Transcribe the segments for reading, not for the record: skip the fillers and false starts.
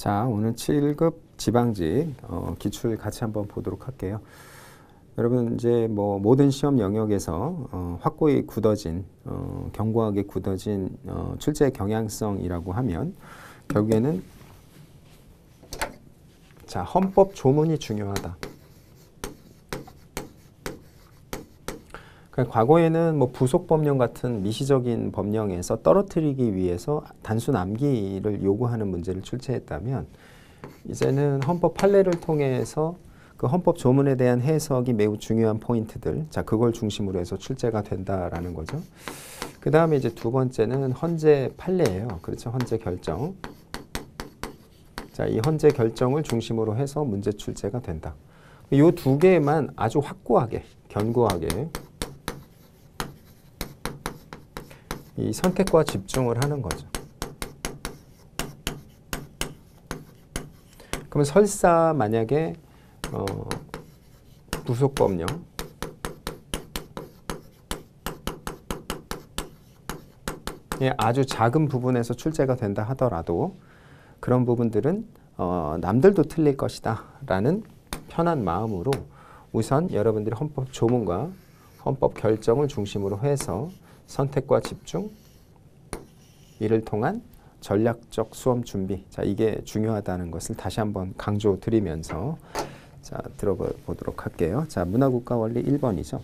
자, 오늘 7급 지방직 기출 같이 한번 보도록 할게요. 여러분 이제 뭐 모든 시험 영역에서 확고히 굳어진 견고하게 굳어진 출제 경향성이라고 하면 결국에는 자, 헌법 조문이 중요하다. 그러니까 과거에는 뭐 부속 법령 같은 미시적인 법령에서 떨어뜨리기 위해서 단순 암기를 요구하는 문제를 출제했다면 이제는 헌법 판례를 통해서 그 헌법 조문에 대한 해석이 매우 중요한 포인트들, 자 그걸 중심으로 해서 출제가 된다라는 거죠. 그 다음에 이제 두 번째는 헌재 판례예요. 그렇죠? 헌재 결정. 자, 이 헌재 결정을 중심으로 해서 문제 출제가 된다. 이 두 개만 아주 확고하게, 견고하게 이 선택과 집중을 하는 거죠. 그러면 설사 만약에 부속법령 아주 작은 부분에서 출제가 된다 하더라도 그런 부분들은 남들도 틀릴 것이다 라는 편한 마음으로 우선 여러분들이 헌법 조문과 헌법 결정을 중심으로 해서 선택과 집중, 이를 통한 전략적 수험 준비, 자 이게 중요하다는 것을 다시 한번 강조드리면서 자 들어보도록 할게요. 자 문화국가원리 1번이죠.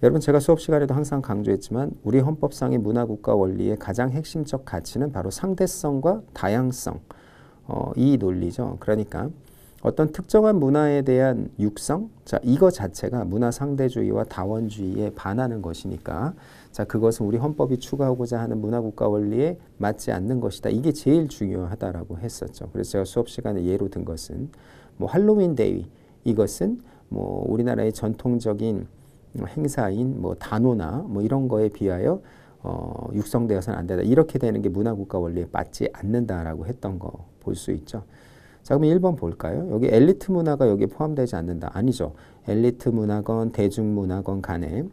여러분 제가 수업 시간에도 항상 강조했지만 우리 헌법상의 문화국가원리의 가장 핵심적 가치는 바로 상대성과 다양성, 이 논리죠. 그러니까 어떤 특정한 문화에 대한 육성, 자 이거 자체가 문화 상대주의와 다원주의에 반하는 것이니까 자 그것은 우리 헌법이 추구하고자 하는 문화국가 원리에 맞지 않는 것이다. 이게 제일 중요하다라고 했었죠. 그래서 제가 수업 시간에 예로 든 것은 뭐 할로윈 데이, 이것은 뭐 우리나라의 전통적인 행사인 뭐 단오나 뭐 이런 거에 비하여 육성되어서는 안 된다. 이렇게 되는 게 문화국가 원리에 맞지 않는다라고 했던 거 볼 수 있죠. 자, 그럼 1번 볼까요? 여기 엘리트 문화가 여기에 포함되지 않는다. 아니죠. 엘리트 문화건 대중문화건 간에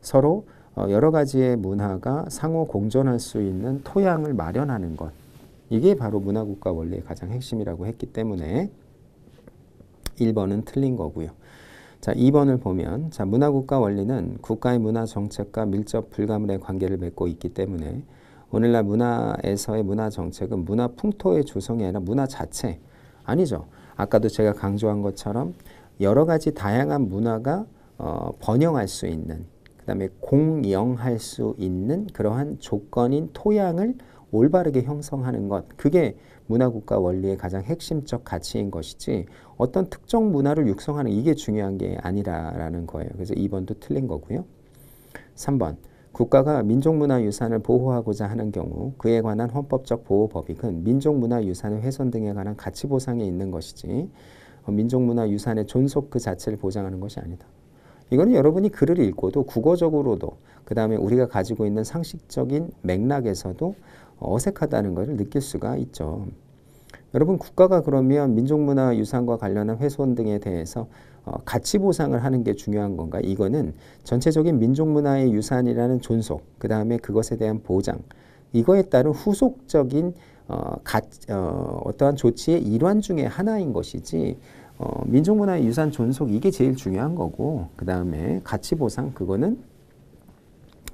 서로 여러 가지의 문화가 상호 공존할 수 있는 토양을 마련하는 것. 이게 바로 문화국가 원리의 가장 핵심이라고 했기 때문에 1번은 틀린 거고요. 자, 2번을 보면 자, 문화국가 원리는 국가의 문화 정책과 밀접 불가분의 관계를 맺고 있기 때문에 오늘날 문화에서의 문화 정책은 문화 풍토의 조성이 아니라 문화 자체, 아니죠. 아까도 제가 강조한 것처럼 여러 가지 다양한 문화가 번영할 수 있는, 그 다음에 공영할 수 있는 그러한 조건인 토양을 올바르게 형성하는 것, 그게 문화국가 원리의 가장 핵심적 가치인 것이지 어떤 특정 문화를 육성하는 이게 중요한 게 아니라는 거예요. 그래서 2번도 틀린 거고요. 3번, 국가가 민족문화유산을 보호하고자 하는 경우 그에 관한 헌법적 보호법익은 민족문화유산의 훼손 등에 관한 가치보상에 있는 것이지 민족문화유산의 존속 그 자체를 보장하는 것이 아니다. 이거는 여러분이 글을 읽고도 국어적으로도 그 다음에 우리가 가지고 있는 상식적인 맥락에서도 어색하다는 것을 느낄 수가 있죠. 여러분 국가가 그러면 민족문화유산과 관련한 훼손 등에 대해서 가치 보상을 하는 게 중요한 건가? 이거는 전체적인 민족문화의 유산이라는 존속, 그 다음에 그것에 대한 보장, 이거에 따른 후속적인 어떠한 조치의 일환 중에 하나인 것이지 민족문화의 유산 존속 이게 제일 중요한 거고 그 다음에 가치 보상 그거는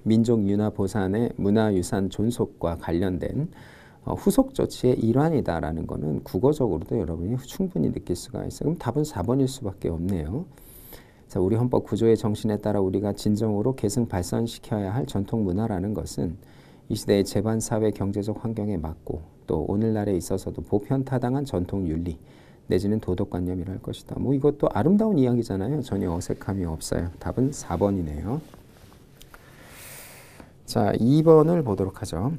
민족문화보산의 문화유산 존속과 관련된 후속 조치의 일환이다라는 것은 국어적으로도 여러분이 충분히 느낄 수가 있어요. 그럼 답은 4번일 수밖에 없네요. 자, 우리 헌법 구조의 정신에 따라 우리가 진정으로 계승 발전시켜야 할 전통 문화라는 것은 이 시대의 재반 사회 경제적 환경에 맞고 또 오늘날에 있어서도 보편타당한 전통 윤리 내지는 도덕관념이라 할 것이다. 뭐 이것도 아름다운 이야기잖아요. 전혀 어색함이 없어요. 답은 4번이네요. 자, 2번을 보도록 하죠.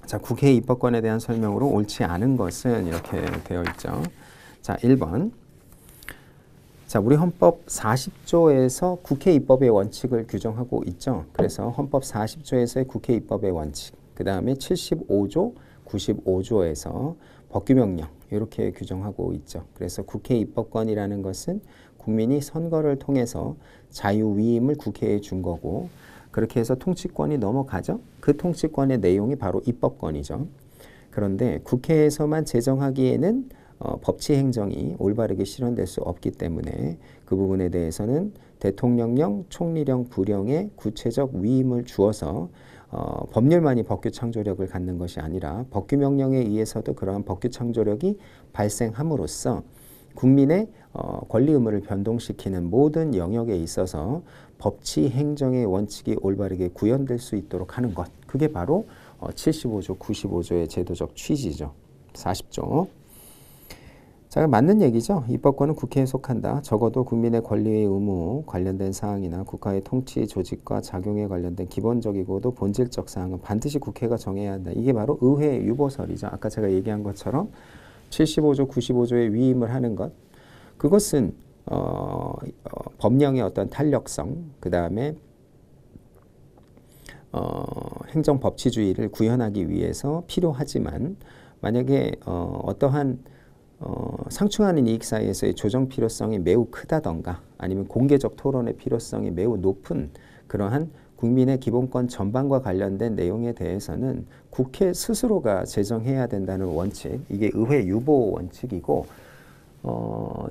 자, 국회 입법권에 대한 설명으로 옳지 않은 것은 이렇게 되어 있죠. 자, 1번. 자, 우리 헌법 40조에서 국회 입법의 원칙을 규정하고 있죠. 그래서 헌법 40조에서의 국회 입법의 원칙, 그 다음에 75조, 95조에서 법규명령 이렇게 규정하고 있죠. 그래서 국회 입법권이라는 것은 국민이 선거를 통해서 자유위임을 국회에 준 거고 그렇게 해서 통치권이 넘어가죠. 그 통치권의 내용이 바로 입법권이죠. 그런데 국회에서만 제정하기에는 법치 행정이 올바르게 실현될 수 없기 때문에 그 부분에 대해서는 대통령령, 총리령, 부령에 구체적 위임을 주어서 법률만이 법규 창조력을 갖는 것이 아니라 법규 명령에 의해서도 그러한 법규 창조력이 발생함으로써 국민의 권리 의무를 변동시키는 모든 영역에 있어서 법치 행정의 원칙이 올바르게 구현될 수 있도록 하는 것. 그게 바로 75조, 95조의 제도적 취지죠. 40조. 자, 맞는 얘기죠. 입법권은 국회에 속한다. 적어도 국민의 권리의 의무 관련된 사항이나 국가의 통치 조직과 작용에 관련된 기본적이고도 본질적 사항은 반드시 국회가 정해야 한다. 이게 바로 의회 유보설이죠. 아까 제가 얘기한 것처럼 75조, 95조에 위임을 하는 것. 그것은 법령의 어떤 탄력성, 그 다음에 행정법치주의를 구현하기 위해서 필요하지만 만약에 어떠한 상충하는 이익 사이에서의 조정 필요성이 매우 크다던가 아니면 공개적 토론의 필요성이 매우 높은 그러한 국민의 기본권 전반과 관련된 내용에 대해서는 국회 스스로가 제정해야 된다는 원칙, 이게 의회 유보 원칙이고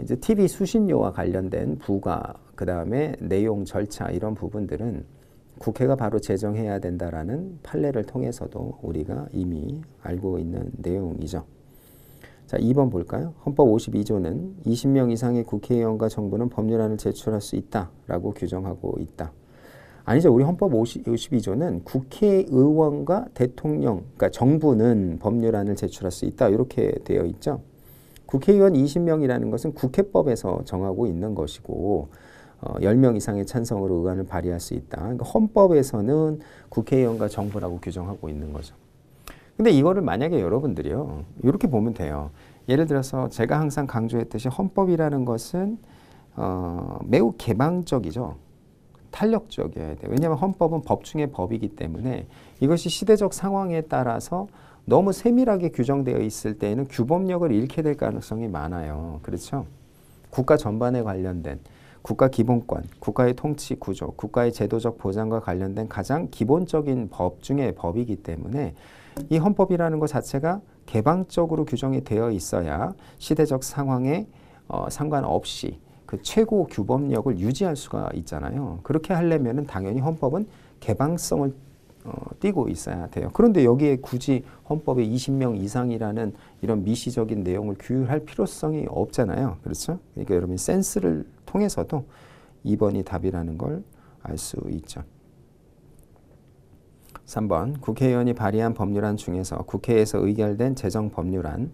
이제 TV 수신료와 관련된 부과, 그 다음에 내용 절차 이런 부분들은 국회가 바로 제정해야 된다라는 판례를 통해서도 우리가 이미 알고 있는 내용이죠. 자, 2번 볼까요? 헌법 52조는 20명 이상의 국회의원과 정부는 법률안을 제출할 수 있다라고 규정하고 있다. 아니죠. 우리 헌법 52조는 국회의원과 대통령, 그러니까 정부는 법률안을 제출할 수 있다. 이렇게 되어 있죠. 국회의원 20명이라는 것은 국회법에서 정하고 있는 것이고 10명 이상의 찬성으로 의안을 발의할 수 있다. 그러니까 헌법에서는 국회의원과 정부라고 규정하고 있는 거죠. 근데 이거를 만약에 여러분들이요, 이렇게 보면 돼요. 예를 들어서 제가 항상 강조했듯이 헌법이라는 것은 매우 개방적이죠. 탄력적이어야 돼요. 왜냐하면 헌법은 법 중에 법이기 때문에 이것이 시대적 상황에 따라서 너무 세밀하게 규정되어 있을 때에는 규범력을 잃게 될 가능성이 많아요. 그렇죠? 국가 전반에 관련된 국가 기본권, 국가의 통치 구조, 국가의 제도적 보장과 관련된 가장 기본적인 법 중에 법이기 때문에 이 헌법이라는 것 자체가 개방적으로 규정이 되어 있어야 시대적 상황에 상관없이 그 최고 규범력을 유지할 수가 있잖아요. 그렇게 하려면은 당연히 헌법은 개방성을 띠고 있어야 돼요. 그런데 여기에 굳이 헌법에 20명 이상이라는 이런 미시적인 내용을 규율할 필요성이 없잖아요. 그렇죠? 그러니까 여러분 센스를 통해서도 2번이 답이라는 걸 알 수 있죠. 3번 국회의원이 발의한 법률안 중에서 국회에서 의결된 제정 법률안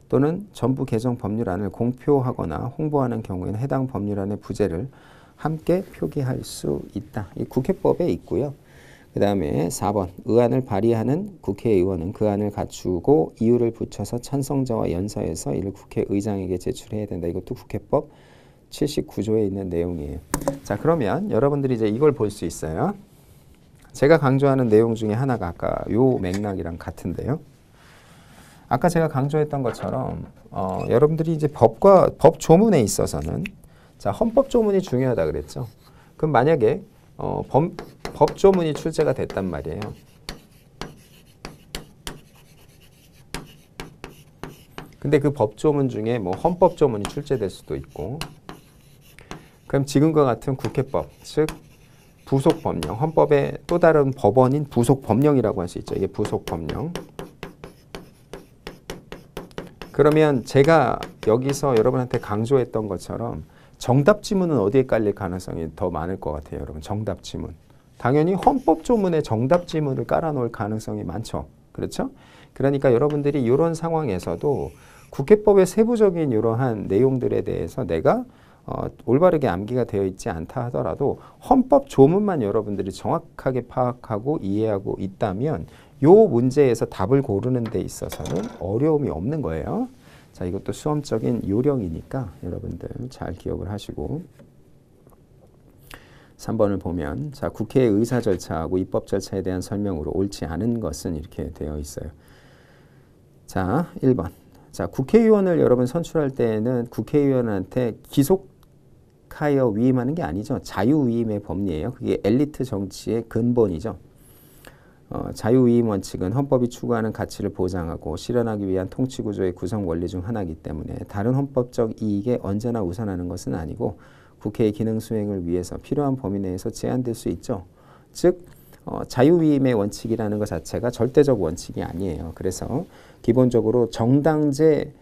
또는 전부 개정 법률안을 공표하거나 홍보하는 경우에는 해당 법률안의 부재를 함께 표기할 수 있다. 이 국회법에 있고요. 그 다음에 4번 의안을 발의하는 국회의원은 그 안을 갖추고 이유를 붙여서 찬성자와 연서해서 이를 국회의장에게 제출해야 된다. 이것도 국회법 79조에 있는 내용이에요. 자, 그러면 여러분들이 이제 이걸 볼 수 있어요. 제가 강조하는 내용 중에 하나가 아까 요 맥락이랑 같은데요. 아까 제가 강조했던 것처럼 여러분들이 이제 법 조문에 있어서는 자, 헌법 조문이 중요하다 그랬죠. 그럼 만약에 법 조문이 출제가 됐단 말이에요. 근데 그 법 조문 중에 뭐 헌법 조문이 출제될 수도 있고, 그럼 지금과 같은 국회법, 즉 부속 법령, 헌법의 또 다른 법원인 부속 법령이라고 할 수 있죠. 이게 부속 법령. 그러면 제가 여기서 여러분한테 강조했던 것처럼 정답 지문은 어디에 깔릴 가능성이 더 많을 것 같아요, 여러분? 정답 지문. 당연히 헌법 조문에 정답 지문을 깔아놓을 가능성이 많죠. 그렇죠? 그러니까 여러분들이 이런 상황에서도 국회법의 세부적인 이러한 내용들에 대해서 내가 올바르게 암기가 되어 있지 않다 하더라도 헌법 조문만 여러분들이 정확하게 파악하고 이해하고 있다면 이 문제에서 답을 고르는 데 있어서는 어려움이 없는 거예요. 자, 이것도 수험적인 요령이니까 여러분들 잘 기억을 하시고 3번을 보면 자, 국회의 의사 절차하고 입법 절차에 대한 설명으로 옳지 않은 것은 이렇게 되어 있어요. 자, 1번. 자, 국회의원을 여러분 선출할 때에는 국회의원한테 기속하여 위임하는 게 아니죠. 자유위임의 법리예요. 그게 엘리트 정치의 근본이죠. 자유위임 원칙은 헌법이 추구하는 가치를 보장하고 실현하기 위한 통치구조의 구성 원리 중 하나이기 때문에 다른 헌법적 이익에 언제나 우선하는 것은 아니고 국회의 기능 수행을 위해서 필요한 범위 내에서 제한될 수 있죠. 즉 자유위임의 원칙이라는 것 자체가 절대적 원칙이 아니에요. 그래서 기본적으로 정당제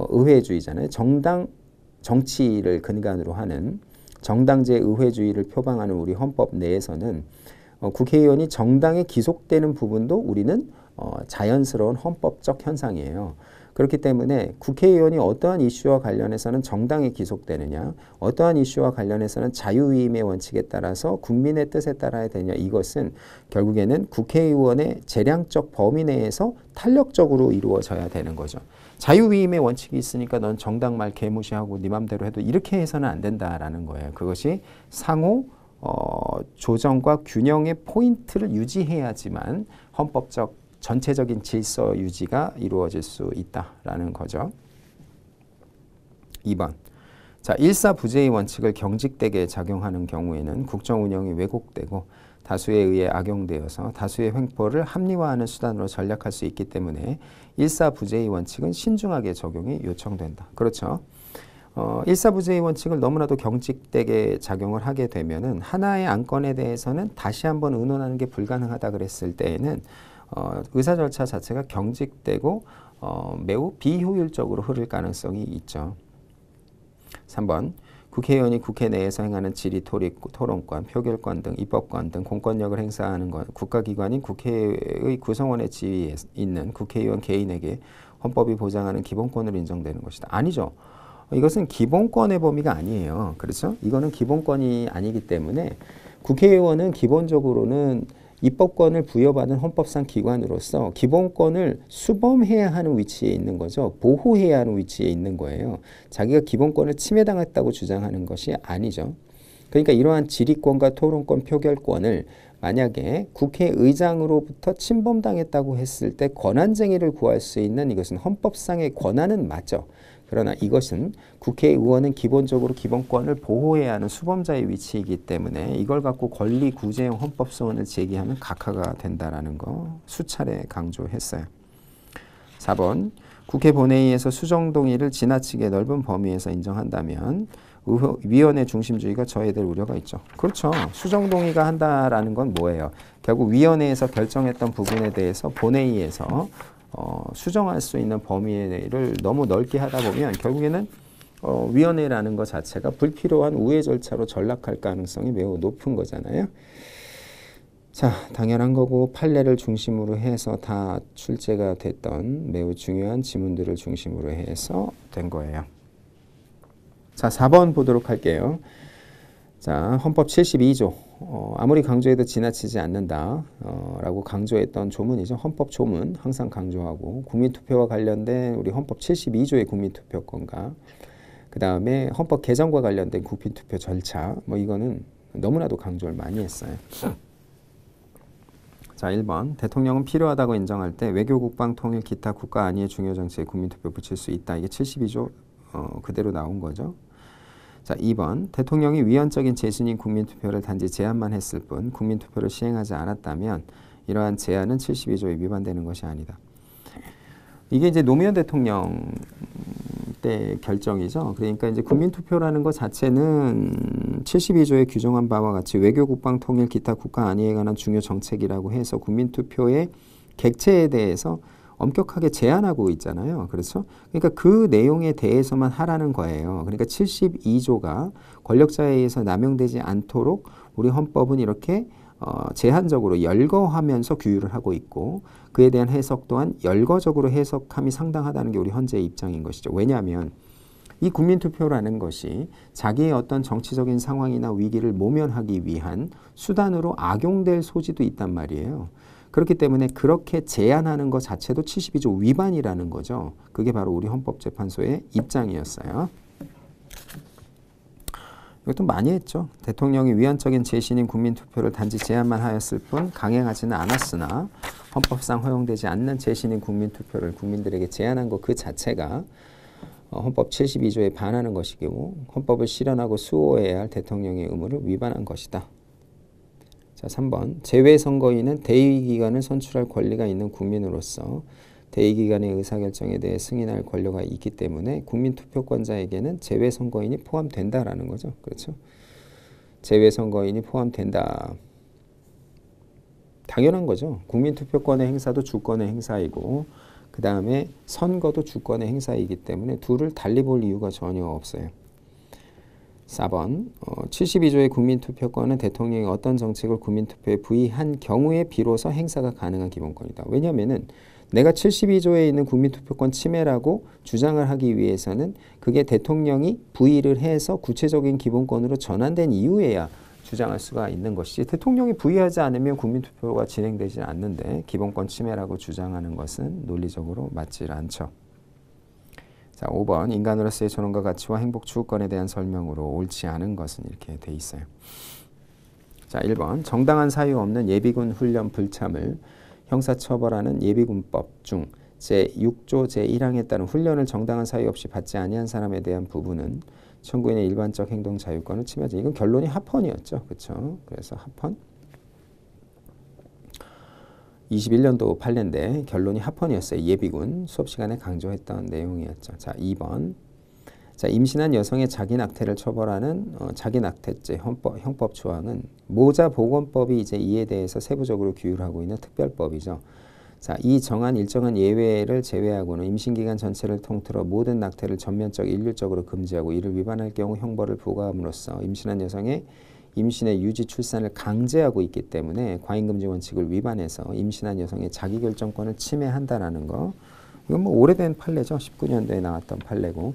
의회주의잖아요. 정치를 근간으로 하는 정당제 의회주의를 표방하는 우리 헌법 내에서는 국회의원이 정당에 기속되는 부분도 우리는 자연스러운 헌법적 현상이에요. 그렇기 때문에 국회의원이 어떠한 이슈와 관련해서는 정당에 기속되느냐, 어떠한 이슈와 관련해서는 자유위임의 원칙에 따라서 국민의 뜻에 따라야 되냐, 이것은 결국에는 국회의원의 재량적 범위 내에서 탄력적으로 이루어져야 되는 거죠. 자유위임의 원칙이 있으니까 넌 정당 말 개무시하고 네 맘대로 해도 이렇게 해서는 안 된다라는 거예요. 그것이 상호 조정과 균형의 포인트를 유지해야지만 헌법적 전체적인 질서 유지가 이루어질 수 있다라는 거죠. 2번. 자, 일사부재의 원칙을 경직되게 작용하는 경우에는 국정 운영이 왜곡되고 다수에 의해 악용되어서 다수의 횡포를 합리화하는 수단으로 전략할 수 있기 때문에 일사부재의 원칙은 신중하게 적용이 요청된다. 그렇죠. 일사부재의 원칙을 너무나도 경직되게 작용을 하게 되면은 하나의 안건에 대해서는 다시 한번 의논하는 게 불가능하다 그랬을 때에는 의사 절차 자체가 경직되고 매우 비효율적으로 흐를 가능성이 있죠. 3번. 국회의원이 국회 내에서 행하는 질의 토론권, 표결권 등 입법권 등 공권력을 행사하는 것, 국가기관인 국회의 구성원의 지위에 있는 국회의원 개인에게 헌법이 보장하는 기본권으로 인정되는 것이다. 아니죠. 이것은 기본권의 범위가 아니에요. 그렇죠? 이거는 기본권이 아니기 때문에 국회의원은 기본적으로는 입법권을 부여받은 헌법상 기관으로서 기본권을 수범해야 하는 위치에 있는 거죠. 보호해야 하는 위치에 있는 거예요. 자기가 기본권을 침해당했다고 주장하는 것이 아니죠. 그러니까 이러한 질의권과 토론권, 표결권을 만약에 국회의장으로부터 침범당했다고 했을 때 권한쟁의를 구할 수 있는 이것은 헌법상의 권한은 맞죠. 그러나 이것은 국회의원은 기본적으로 기본권을 보호해야 하는 수범자의 위치이기 때문에 이걸 갖고 권리구제형 헌법소원을 제기하면 각하가 된다는 거 수차례 강조했어요. 4번. 국회 본회의에서 수정동의를 지나치게 넓은 범위에서 인정한다면 위원회 중심주의가 저해될 우려가 있죠. 그렇죠. 수정동의가 한다라는 건 뭐예요? 결국 위원회에서 결정했던 부분에 대해서 본회의에서 수정할 수 있는 범위를 너무 넓게 하다 보면 결국에는 위원회라는 것 자체가 불필요한 우회 절차로 전락할 가능성이 매우 높은 거잖아요. 자, 당연한 거고 판례를 중심으로 해서 다 출제가 됐던 매우 중요한 지문들을 중심으로 해서 된 거예요. 자, 4번 보도록 할게요. 자, 헌법 72조. 아무리 강조해도 지나치지 않는다 라고 강조했던 조문이죠. 헌법 조문 항상 강조하고 국민투표와 관련된 우리 헌법 72조의 국민투표권과 그 다음에 헌법 개정과 관련된 국민투표 절차 이거는 너무나도 강조를 많이 했어요. 자, 1번. 대통령은 필요하다고 인정할 때 외교, 국방, 통일, 기타 국가 안위의 중요 정치에 국민투표 붙일 수 있다. 이게 72조 그대로 나온 거죠. 자, 2번. 대통령이 위헌적인 재신임 국민투표를 단지 제안만 했을 뿐 국민투표를 시행하지 않았다면 이러한 제안은 72조에 위반되는 것이 아니다. 이게 이제 노무현 대통령 때 결정이죠. 그러니까 이제 국민투표라는 것 자체는 72조에 규정한 바와 같이 외교, 국방, 통일, 기타 국가 안위에 관한 중요 정책이라고 해서 국민투표의 객체에 대해서 엄격하게 제한하고 있잖아요. 그렇죠? 그러니까 그 내용에 대해서만 하라는 거예요. 그러니까 72조가 권력자에 의해서 남용되지 않도록 우리 헌법은 이렇게 제한적으로 열거하면서 규율을 하고 있고 그에 대한 해석 또한 열거적으로 해석함이 상당하다는 게 우리 헌재의 입장인 것이죠. 왜냐하면 이 국민투표라는 것이 자기의 어떤 정치적인 상황이나 위기를 모면하기 위한 수단으로 악용될 소지도 있단 말이에요. 그렇기 때문에 그렇게 제한하는 것 자체도 72조 위반이라는 거죠. 그게 바로 우리 헌법재판소의 입장이었어요. 이것도 많이 했죠. 대통령이 위헌적인 재신임 국민투표를 단지 제안만 하였을 뿐 강행하지는 않았으나 헌법상 허용되지 않는 재신임 국민투표를 국민들에게 제안한 것 그 자체가 헌법 72조에 반하는 것이고 헌법을 실현하고 수호해야 할 대통령의 의무를 위반한 것이다. 자, 3번. 재외선거인은 대의기관을 선출할 권리가 있는 국민으로서 대의기관의 의사결정에 대해 승인할 권리가 있기 때문에 국민투표권자에게는 재외선거인이 포함된다라는 거죠. 그렇죠? 재외선거인이 포함된다. 당연한 거죠. 국민투표권의 행사도 주권의 행사이고 그 다음에 선거도 주권의 행사이기 때문에 둘을 달리 볼 이유가 전혀 없어요. 4번 72조의 국민투표권은 대통령이 어떤 정책을 국민투표에 부의한 경우에 비로소 행사가 가능한 기본권이다. 왜냐하면 내가 72조에 있는 국민투표권 침해라고 주장을 하기 위해서는 그게 대통령이 부의를 해서 구체적인 기본권으로 전환된 이후에야 주장할 수가 있는 것이지 대통령이 부의하지 않으면 국민투표가 진행되지 않는데 기본권 침해라고 주장하는 것은 논리적으로 맞지 않죠. 자, 5번 인간으로서의 존엄과 가치와 행복 추구권에 대한 설명으로 옳지 않은 것은 이렇게 돼 있어요. 자, 1번 정당한 사유 없는 예비군 훈련 불참을 형사처벌하는 예비군법 중 제6조 제1항에 따른 훈련을 정당한 사유 없이 받지 아니한 사람에 대한 부분은 청구인의 일반적 행동 자유권을 침해하지. 이건 결론이 합헌이었죠. 그렇죠? 그래서 합헌 21년도 판례인데 결론이 합헌이었어요. 예비군 수업 시간에 강조했던 내용이었죠. 자, 2번. 자, 임신한 여성의 자기낙태를 처벌하는 자기낙태죄 형법 조항은 모자보건법이 이제 이에 대해서 세부적으로 규율하고 있는 특별법이죠. 자, 이 정한 일정한 예외를 제외하고는 임신기간 전체를 통틀어 모든 낙태를 전면적 일률적으로 금지하고 이를 위반할 경우 형벌을 부과함으로써 임신한 여성의 임신의 유지 출산을 강제하고 있기 때문에 과잉금지 원칙을 위반해서 임신한 여성의 자기결정권을 침해한다라는 거. 이건 뭐 오래된 판례죠. 19년도에 나왔던 판례고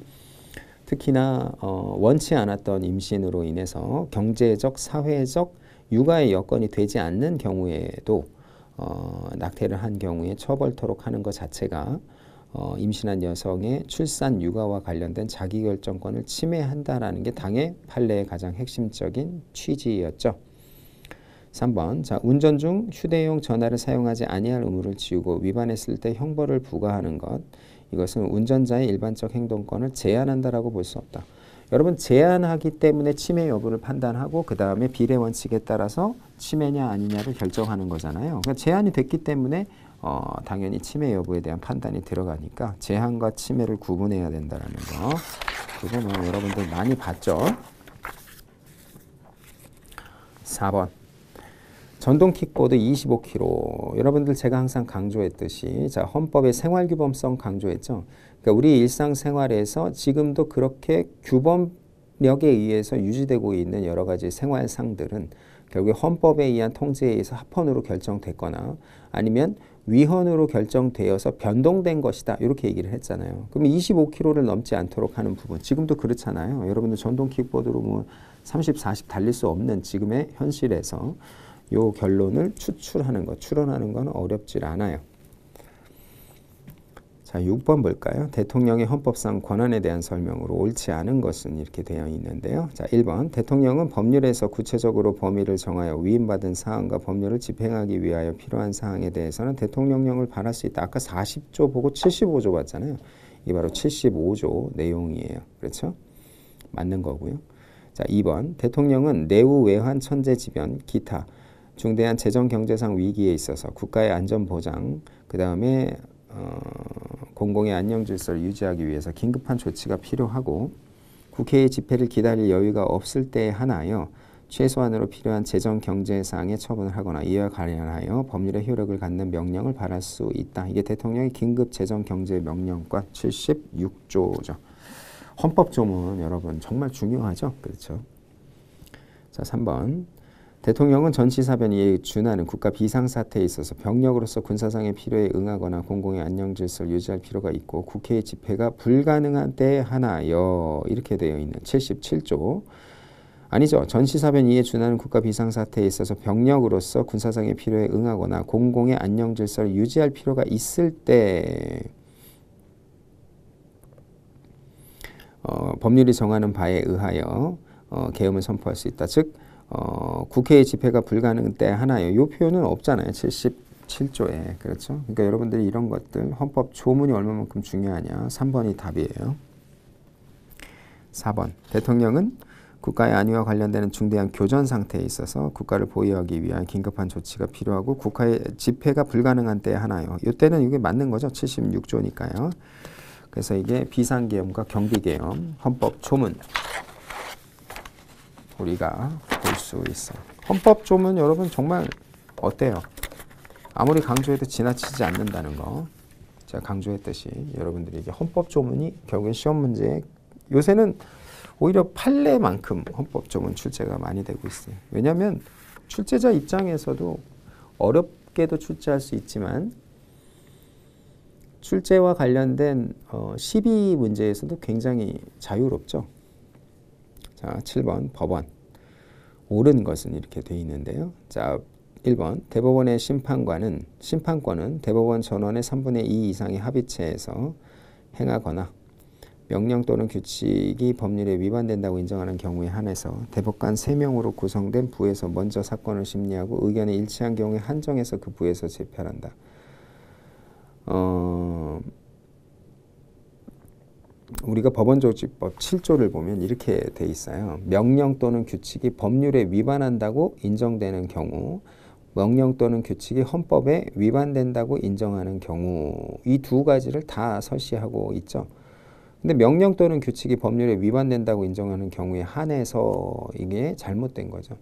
특히나 원치 않았던 임신으로 인해서 경제적, 사회적 육아의 여건이 되지 않는 경우에도 낙태를 한 경우에 처벌토록 하는 것 자체가 임신한 여성의 출산 육아와 관련된 자기결정권을 침해한다라는 게 당의 판례의 가장 핵심적인 취지였죠. 3번 자, 운전 중 휴대용 전화를 사용하지 아니할 의무를 지우고 위반했을 때 형벌을 부과하는 것. 이것은 운전자의 일반적 행동권을 제한한다라고 볼 수 없다. 여러분 제한하기 때문에 침해 여부를 판단하고 그 다음에 비례 원칙에 따라서 침해냐 아니냐를 결정하는 거잖아요. 그러니까 제한이 됐기 때문에 당연히 침해 여부에 대한 판단이 들어가니까 제한과 침해를 구분해야 된다는 거. 그거 뭐 여러분들 많이 봤죠. 4번 전동 킥보드 25km. 여러분들 제가 항상 강조했듯이 자, 헌법의 생활규범성 강조했죠. 그러니까 우리 일상생활에서 지금도 그렇게 규범력에 의해서 유지되고 있는 여러 가지 생활상들은 결국에 헌법에 의한 통제에 의해서 합헌으로 결정됐거나 아니면 위헌으로 결정되어서 변동된 것이다. 이렇게 얘기를 했잖아요. 그럼 25km를 넘지 않도록 하는 부분. 지금도 그렇잖아요. 여러분들 전동 킥보드로 뭐 30, 40 달릴 수 없는 지금의 현실에서 요 결론을 추출하는 것, 추론하는 건 어렵질 않아요. 자, 6번 볼까요? 대통령의 헌법상 권한에 대한 설명으로 옳지 않은 것은 이렇게 되어 있는데요. 자, 1번 대통령은 법률에서 구체적으로 범위를 정하여 위임받은 사항과 법률을 집행하기 위하여 필요한 사항에 대해서는 대통령령을 발할 수 있다. 아까 40조 보고 75조 봤잖아요. 이게 바로 75조 내용이에요. 그렇죠? 맞는 거고요. 자, 2번 대통령은 내후 외환 천재지변 기타 중대한 재정 경제상 위기에 있어서 국가의 안전 보장 그 다음에 공공의 안녕 질서를 유지하기 위해서 긴급한 조치가 필요하고 국회의 집회를 기다릴 여유가 없을 때에 한하여 최소한으로 필요한 재정 경제상의 처분을 하거나 이와 관련하여 법률의 효력을 갖는 명령을 발할 수 있다. 이게 대통령의 긴급 재정 경제 명령권 76조죠. 헌법 조문 여러분 정말 중요하죠. 그렇죠. 자, 3번 대통령은 전시사변에 준하는 국가 비상사태에 있어서 병력으로서 군사상의 필요에 응하거나 공공의 안녕질서를 유지할 필요가 있고 국회의 집회가 불가능한 때에 한하여 이렇게 되어 있는 77조. 아니죠. 전시사변 이에 준하는 국가 비상사태에 있어서 병력으로서 군사상의 필요에 응하거나 공공의 안녕질서를 유지할 필요가 있을 때 법률이 정하는 바에 의하여 계엄을 선포할 수 있다. 즉 국회의 집회가 불가능한 때 하나요. 이 표현은 없잖아요. 77조에. 그렇죠? 그러니까 여러분들이 이런 것들 헌법 조문이 얼마만큼 중요하냐. 3번이 답이에요. 4번 대통령은 국가의 안위와 관련되는 중대한 교전 상태에 있어서 국가를 보호하기 위한 긴급한 조치가 필요하고 국가의 집회가 불가능한 때에 하나요. 이때는 이게 맞는 거죠. 76조니까요. 그래서 이게 비상계엄과 경비계엄, 헌법조문 우리가 볼 수 있어요. 헌법조문 여러분 정말 어때요? 아무리 강조해도 지나치지 않는다는 거. 제가 강조했듯이 여러분들이 이게 헌법조문이 결국엔 시험 문제에 요새는 오히려 판례만큼 헌법조문 출제가 많이 되고 있어요. 왜냐하면 출제자 입장에서도 어렵게도 출제할 수 있지만 출제와 관련된 시비 문제에서도 굉장히 자유롭죠. 자, 7번 법원. 옳은 것은 이렇게 되어 있는데요. 자, 1번 대법원의 심판권은 대법원 전원의 3분의 2 이상의 합의체에서 행하거나 명령 또는 규칙이 법률에 위반된다고 인정하는 경우에 한해서 대법관 3명으로 구성된 부에서 먼저 사건을 심리하고 의견에 일치한 경우에 한정해서 그 부에서 재판한다. 우리가 법원조직법 7조를 보면 이렇게 돼 있어요. 명령 또는 규칙이 법률에 위반한다고 인정되는 경우, 명령 또는 규칙이 헌법에 위반된다고 인정하는 경우, 이 두 가지를 다 서시하고 있죠. 근데 명령 또는 규칙이 법률에 위반된다고 인정하는 경우에 한해서 이게 잘못된 거죠.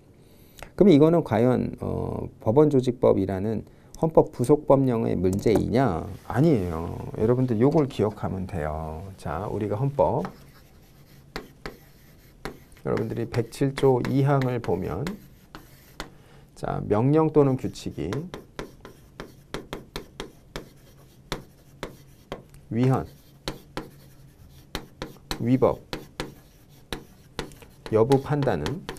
그럼 이거는 과연 법원조직법이라는 헌법 부속법령의 문제이냐? 아니에요. 여러분들 요걸 기억하면 돼요. 자, 우리가 헌법 여러분들이 107조 2항을 보면 자, 명령 또는 규칙이 위헌, 위법, 여부 판단은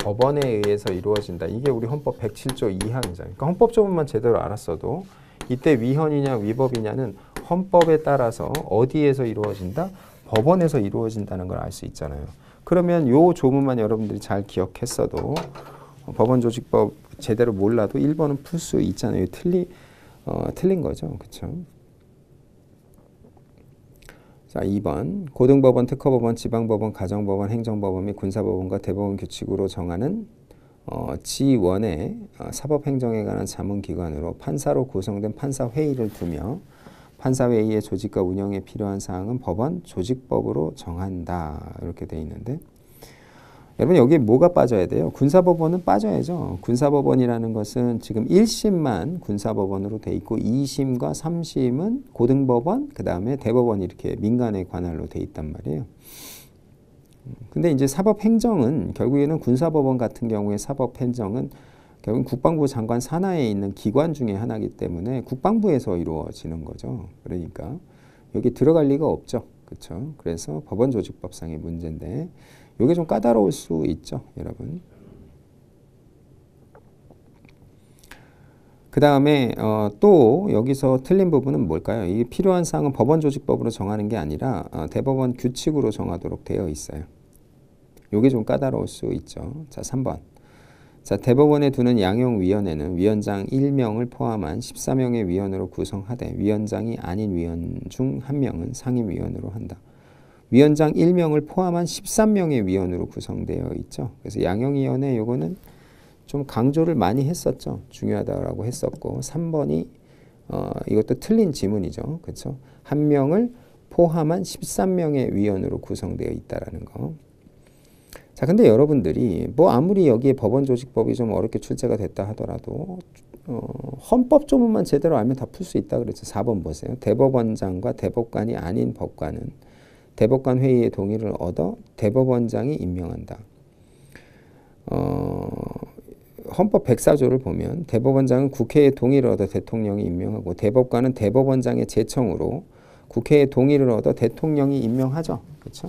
법원에 의해서 이루어진다. 이게 우리 헌법 107조 2항이잖아요. 그러니까 헌법조문만 제대로 알았어도 이때 위헌이냐 위법이냐는 헌법에 따라서 어디에서 이루어진다? 법원에서 이루어진다는 걸 알 수 있잖아요. 그러면 요 조문만 여러분들이 잘 기억했어도 법원조직법 제대로 몰라도 1번은 풀 수 있잖아요. 틀린 거죠. 그렇죠? 자, 2번 고등법원, 특허법원, 지방법원, 가정법원, 행정법원 및 군사법원과 대법원 규칙으로 정하는 지원의 사법행정에 관한 자문기관으로 판사로 구성된 판사회의를 두며 판사회의의 조직과 운영에 필요한 사항은 법원 조직법으로 정한다. 이렇게 돼 있는데 여러분 여기에 뭐가 빠져야 돼요? 군사법원은 빠져야죠. 군사법원이라는 것은 지금 1심만 군사법원으로 돼 있고 2심과 3심은 고등법원, 그 다음에 대법원 이렇게 민간의 관할로 돼 있단 말이에요. 근데 이제 사법행정은 결국에는 군사법원 같은 경우에 사법행정은 결국 국방부 장관 산하에 있는 기관 중에 하나이기 때문에 국방부에서 이루어지는 거죠. 그러니까 여기 들어갈 리가 없죠. 그렇죠? 그래서 법원조직법상의 문제인데 이게 좀 까다로울 수 있죠, 여러분. 그 다음에 또 여기서 틀린 부분은 뭘까요? 이게 필요한 사항은 법원조직법으로 정하는 게 아니라 대법원 규칙으로 정하도록 되어 있어요. 이게 좀 까다로울 수 있죠. 자, 3번. 자, 대법원에 두는 양형위원회는 위원장 1명을 포함한 14명의 위원으로 구성하되 위원장이 아닌 위원 중 1명은 상임위원으로 한다. 위원장 1명을 포함한 13명의 위원으로 구성되어 있죠. 그래서 양형위원회 요거는 좀 강조를 많이 했었죠. 중요하다고 했었고 3번이 이것도 틀린 지문이죠. 그렇죠? 1명을 포함한 13명의 위원으로 구성되어 있다라는 거. 자, 근데 여러분들이 뭐 아무리 여기에 법원조직법이 좀 어렵게 출제가 됐다 하더라도 헌법 조문만 제대로 알면 다 풀 수 있다 그랬죠. 4번 보세요. 대법원장과 대법관이 아닌 법관은 대법관 회의의 동의를 얻어 대법원장이 임명한다. 헌법 104조를 보면 대법원장은 국회의 동의를 얻어 대통령이 임명하고 대법관은 대법원장의 제청으로 국회의 동의를 얻어 대통령이 임명하죠. 그렇죠?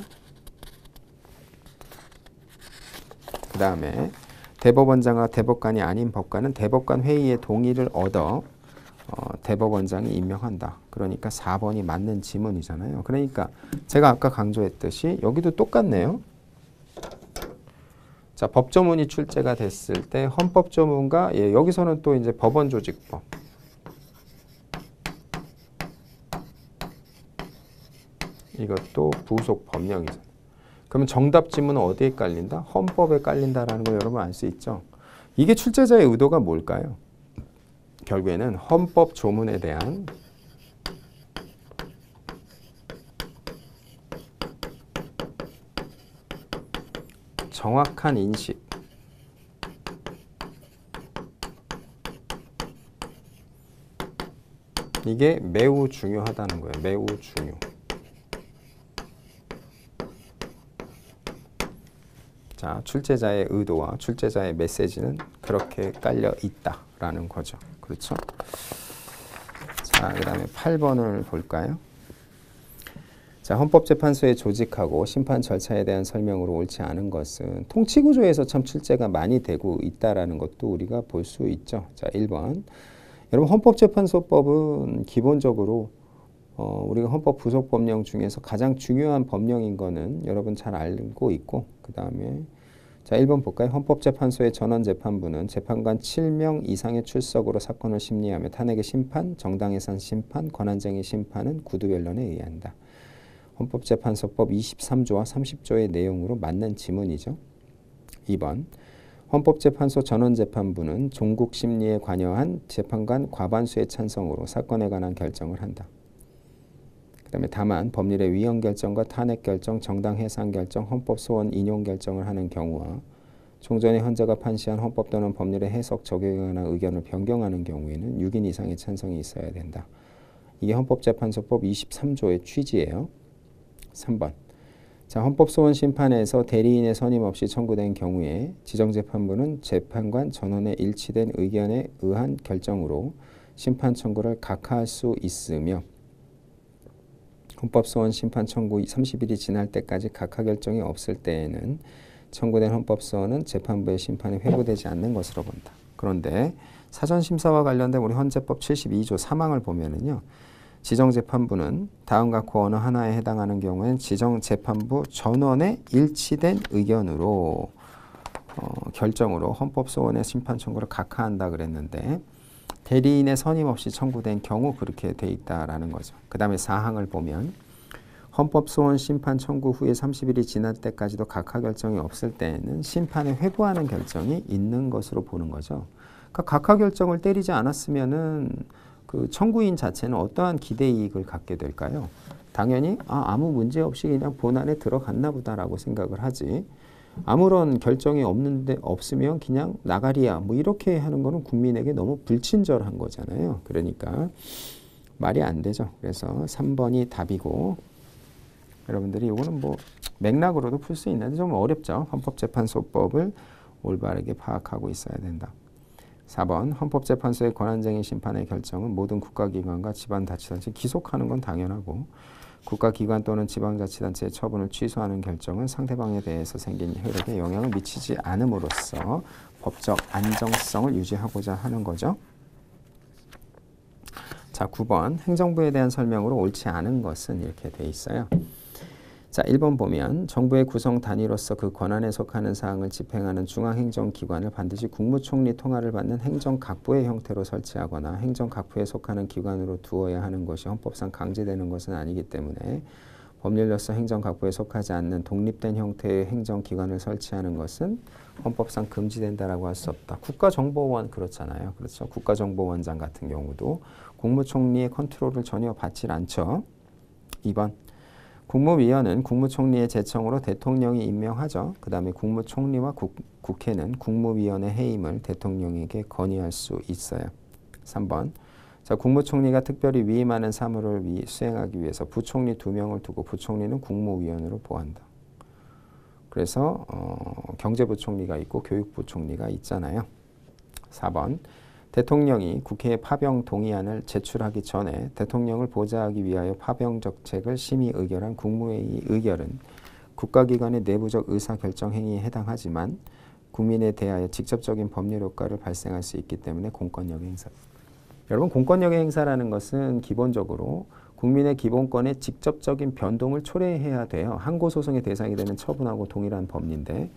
그 다음에 대법원장과 대법관이 아닌 법관은 대법관 회의의 동의를 얻어 대법원장이 임명한다. 그러니까 4번이 맞는 지문이잖아요. 그러니까 제가 아까 강조했듯이 여기도 똑같네요. 자, 법조문이 출제가 됐을 때 헌법조문과 여기서는 또 이제 법원조직법 이것도 부속 법령이잖아요. 그러면 정답 지문은 어디에 깔린다? 헌법에 깔린다라는 걸 여러분 알 수 있죠. 이게 출제자의 의도가 뭘까요? 결국에는 헌법 조문에 대한 정확한 인식, 이게 매우 중요하다는 거예요. 매우 중요. 자, 출제자의 의도와 출제자의 메시지는 그렇게 깔려 있다라는 거죠. 그렇죠? 자, 그 다음에 8번을 볼까요? 자, 헌법재판소의 조직하고 심판 절차에 대한 설명으로 옳지 않은 것은 통치구조에서 참 출제가 많이 되고 있다라는 것도 우리가 볼 수 있죠. 자, 1번. 여러분, 헌법재판소법은 기본적으로 우리가 헌법 부속 법령 중에서 가장 중요한 법령인 거는 여러분 잘 알고 있고, 그 다음에 자, 1번 볼까요? 헌법재판소의 전원재판부는 재판관 7명 이상의 출석으로 사건을 심리하며 탄핵의 심판, 정당해산 심판, 권한쟁의 심판은 구두변론에 의한다. 헌법재판소법 23조와 30조의 내용으로 맞는 지문이죠. 2번. 헌법재판소 전원재판부는 종국 심리에 관여한 재판관 과반수의 찬성으로 사건에 관한 결정을 한다. 그 다음에 다만 법률의 위헌 결정과 탄핵 결정, 정당 해산 결정, 헌법 소원 인용 결정을 하는 경우와 종전의 헌재가 판시한 헌법 또는 법률의 해석 적용에 관한 의견을 변경하는 경우에는 6인 이상의 찬성이 있어야 된다. 이게 헌법재판소법 23조의 취지예요. 3번. 자, 헌법소원 심판에서 대리인의 선임 없이 청구된 경우에 지정재판부는 재판관 전원의 일치된 의견에 의한 결정으로 심판 청구를 각하할 수 있으며 헌법소원 심판 청구 30일이 지날 때까지 각하 결정이 없을 때에는 청구된 헌법소원은 재판부의 심판에 회부되지 않는 것으로 본다. 그런데 사전심사와 관련된 우리 헌재법 72조 3항을 보면은요. 지정재판부는 다음과 그 어느 하나에 해당하는 경우엔 지정재판부 전원의 일치된 의견으로 결정으로 헌법소원의 심판 청구를 각하한다 그랬는데 대리인의 선임 없이 청구된 경우 그렇게 돼 있다라는 거죠. 그 다음에 4항을 보면 헌법소원 심판 청구 후에 30일이 지날 때까지도 각하 결정이 없을 때에는 심판에 회부하는 결정이 있는 것으로 보는 거죠. 그러니까 각하 결정을 때리지 않았으면은 그 청구인 자체는 어떠한 기대 이익을 갖게 될까요? 당연히 아무 문제 없이 그냥 본안에 들어갔나 보다라고 생각을 하지. 아무런 결정이 없으면 그냥 나가리야 뭐 이렇게 하는 거는 국민에게 너무 불친절한 거잖아요. 그러니까 말이 안 되죠. 그래서 3번이 답이고 여러분들이 이거는 뭐 맥락으로도 풀 수 있는데 좀 어렵죠. 헌법재판소법을 올바르게 파악하고 있어야 된다. 4번 헌법재판소의 권한쟁의 심판의 결정은 모든 국가기관과 지방자치단체 기속하는 건 당연하고 국가기관 또는 지방자치단체의 처분을 취소하는 결정은 상대방에 대해서 생긴 효력에 영향을 미치지 않음으로써 법적 안정성을 유지하고자 하는 거죠. 자, 9번 행정부에 대한 설명으로 옳지 않은 것은 이렇게 돼 있어요. 자, 1번 보면 정부의 구성 단위로서 그 권한에 속하는 사항을 집행하는 중앙행정기관을 반드시 국무총리 통할을 받는 행정각부의 형태로 설치하거나 행정각부에 속하는 기관으로 두어야 하는 것이 헌법상 강제되는 것은 아니기 때문에 법률로서 행정각부에 속하지 않는 독립된 형태의 행정기관을 설치하는 것은 헌법상 금지된다라고 할 수 없다. 국가정보원 그렇잖아요. 그렇죠. 국가정보원장 같은 경우도 국무총리의 컨트롤을 전혀 받지 않죠. 2번 국무위원은 국무총리의 제청으로 대통령이 임명하죠. 그 다음에 국무총리와 국회는 국무위원의 해임을 대통령에게 건의할 수 있어요. 3번 자, 국무총리가 특별히 위임하는 사무를 수행하기 위해서 부총리 2명을 두고 부총리는 국무위원으로 보한다. 그래서 경제부총리가 있고 교육부총리가 있잖아요. 4번 대통령이 국회에 파병 동의안을 제출하기 전에 대통령을 보좌하기 위하여 파병 정책을 심의 의결한 국무회의 의결은 국가기관의 내부적 의사결정 행위에 해당하지만 국민에 대하여 직접적인 법률 효과를 발생할 수 있기 때문에 공권력의 행사. 여러분 공권력의 행사라는 것은 기본적으로 국민의 기본권의 직접적인 변동을 초래해야 돼요. 항고소송의 대상이 되는 처분하고 동일한 법리인데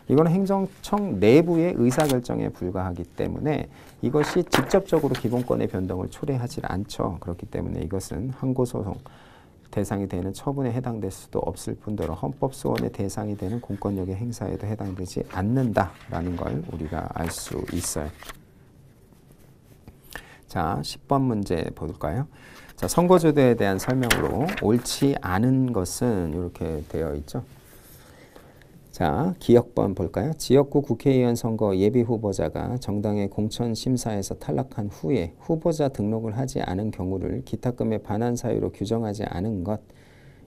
이거는 행정청 내부의 의사결정에 불과하기 때문에 이것이 직접적으로 기본권의 변동을 초래하지 않죠. 그렇기 때문에 이것은 항고소송 대상이 되는 처분에 해당될 수도 없을 뿐더러 헌법 소원의 대상이 되는 공권력의 행사에도 해당되지 않는다라는 걸 우리가 알 수 있어요. 자, 10번 문제 볼까요? 자, 선거제도에 대한 설명으로 옳지 않은 것은 이렇게 되어 있죠. 자, 기억번 볼까요? 지역구 국회의원 선거 예비 후보자가 정당의 공천 심사에서 탈락한 후에 후보자 등록을 하지 않은 경우를 기탁금에 반환 사유로 규정하지 않은 것,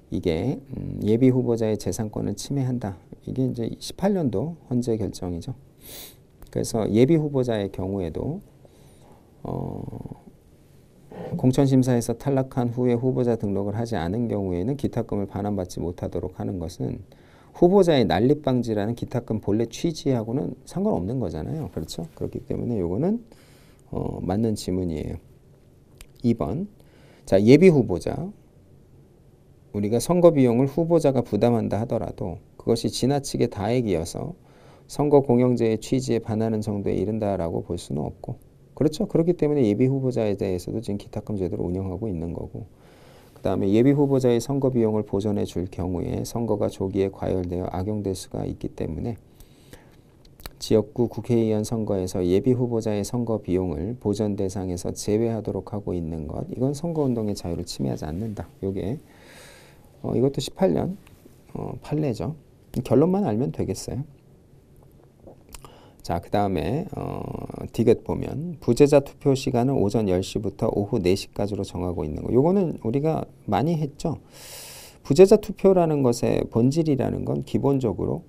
이게 예비 후보자의 재산권을 침해한다. 이게 이제 18년도 헌재 결정이죠. 그래서 예비 후보자의 경우에도 공천 심사에서 탈락한 후에 후보자 등록을 하지 않은 경우에는 기탁금을 반환받지 못하도록 하는 것은 후보자의 난립방지라는 기탁금 본래 취지하고는 상관없는 거잖아요. 그렇죠? 그렇기 때문에 이거는 맞는 지문이에요. 2번. 자, 예비 후보자. 우리가 선거 비용을 후보자가 부담한다 하더라도 그것이 지나치게 다액이어서 선거 공영제의 취지에 반하는 정도에 이른다라고 볼 수는 없고, 그렇죠? 그렇기 때문에 예비 후보자에 대해서도 지금 기탁금 제도를 운영하고 있는 거고, 그 다음에 예비 후보자의 선거 비용을 보전해 줄 경우에 선거가 조기에 과열되어 악용될 수가 있기 때문에 지역구 국회의원 선거에서 예비 후보자의 선거 비용을 보전 대상에서 제외하도록 하고 있는 것, 이건 선거운동의 자유를 침해하지 않는다. 요게 이것도 18년 판례죠. 결론만 알면 되겠어요. 자, 그 다음에 디귿 보면 부재자 투표 시간은 오전 10시부터 오후 4시까지로 정하고 있는 거. 요거는 우리가 많이 했죠. 부재자 투표라는 것의 본질이라는 건 기본적으로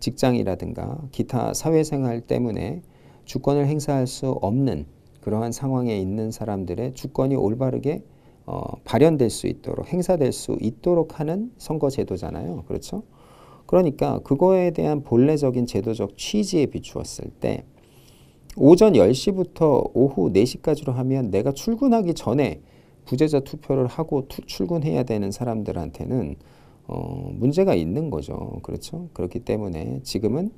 직장이라든가 기타 사회생활 때문에 주권을 행사할 수 없는 그러한 상황에 있는 사람들의 주권이 올바르게 발현될 수 있도록, 행사될 수 있도록 하는 선거제도잖아요. 그렇죠? 그러니까 그거에 대한 본래적인 제도적 취지에 비추었을 때 오전 10시부터 오후 4시까지로 하면 내가 출근하기 전에 부재자 투표를 하고 출근해야 되는 사람들한테는 문제가 있는 거죠. 그렇죠? 그렇기 때문에 지금은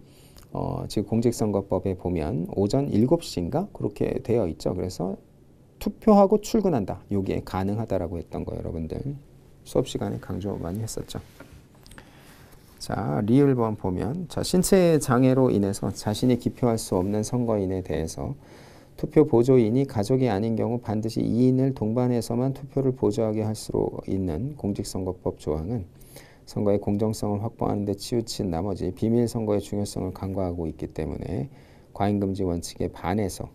지금 공직선거법에 보면 오전 7시인가 그렇게 되어 있죠. 그래서 투표하고 출근한다. 이게 가능하다라고 했던 거예요. 여러분들 수업 시간에 강조 많이 했었죠. 자, 리을번 보면, 자, 신체 장애로 인해서 자신이 기표할 수 없는 선거인에 대해서 투표 보조인이 가족이 아닌 경우 반드시 2인을 동반해서만 투표를 보조하게 할 수 있는 공직선거법 조항은 선거의 공정성을 확보하는 데 치우친 나머지 비밀 선거의 중요성을 간과하고 있기 때문에 과잉금지 원칙에 반해서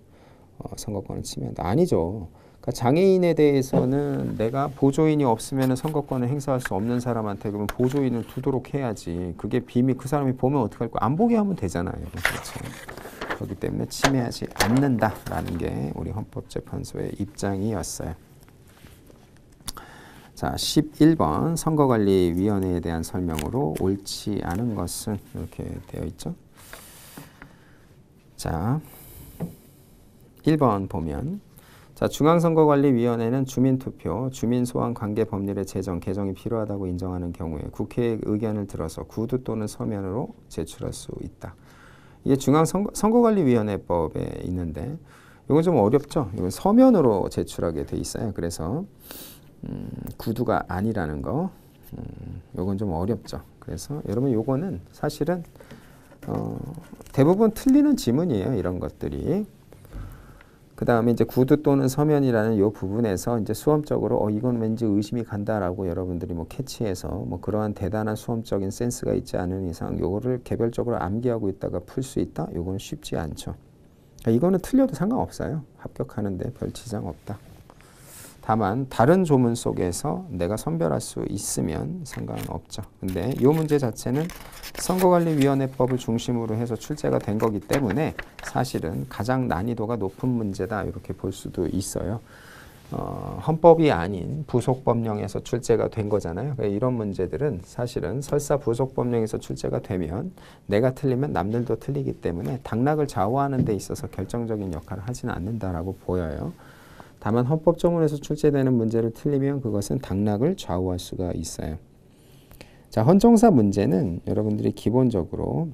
선거권을 침해한다. 아니죠. 그러니까 장애인에 대해서는 내가 보조인이 없으면 선거권을 행사할 수 없는 사람한테 그러면 보조인을 두도록 해야지. 그게 비밀, 그 사람이 보면 어떡할 거야. 안 보게 하면 되잖아요. 그렇죠. 그렇기 때문에 침해하지 않는다라는 게 우리 헌법재판소의 입장이었어요. 자, 11번 선거관리위원회에 대한 설명으로 옳지 않은 것은 이렇게 되어 있죠. 자, 1번 보면, 자, 중앙선거관리위원회는 주민투표, 주민소환관계법률의 개정이 필요하다고 인정하는 경우에 국회의 의견을 들어서 구두 또는 서면으로 제출할 수 있다. 이게 중앙선거관리위원회법에 있는데 이건 좀 어렵죠. 이건 서면으로 제출하게 돼 있어요. 그래서 구두가 아니라는 거, 이건 좀 어렵죠. 그래서 여러분 요거는 사실은 대부분 틀리는 지문이에요. 이런 것들이. 그 다음에 이제 구두 또는 서면이라는 이 부분에서 이제 수험적으로 이건 왠지 의심이 간다라고 여러분들이 뭐 캐치해서 뭐 그러한 대단한 수험적인 센스가 있지 않은 이상 요거를 개별적으로 암기하고 있다가 풀 수 있다? 요건 쉽지 않죠. 그러니까 이거는 틀려도 상관없어요. 합격하는데 별 지장 없다. 다만 다른 조문 속에서 내가 선별할 수 있으면 상관없죠. 근데 이 문제 자체는 선거관리위원회법을 중심으로 해서 출제가 된 거기 때문에 사실은 가장 난이도가 높은 문제다 이렇게 볼 수도 있어요. 헌법이 아닌 부속법령에서 출제가 된 거잖아요. 그러니까 이런 문제들은 사실은 설사 부속법령에서 출제가 되면 내가 틀리면 남들도 틀리기 때문에 당락을 좌우하는 데 있어서 결정적인 역할을 하지는 않는다라고 보여요. 다만 헌법조문에서 출제되는 문제를 틀리면 그것은 당락을 좌우할 수가 있어요. 자, 헌정사 문제는 여러분들이 기본적으로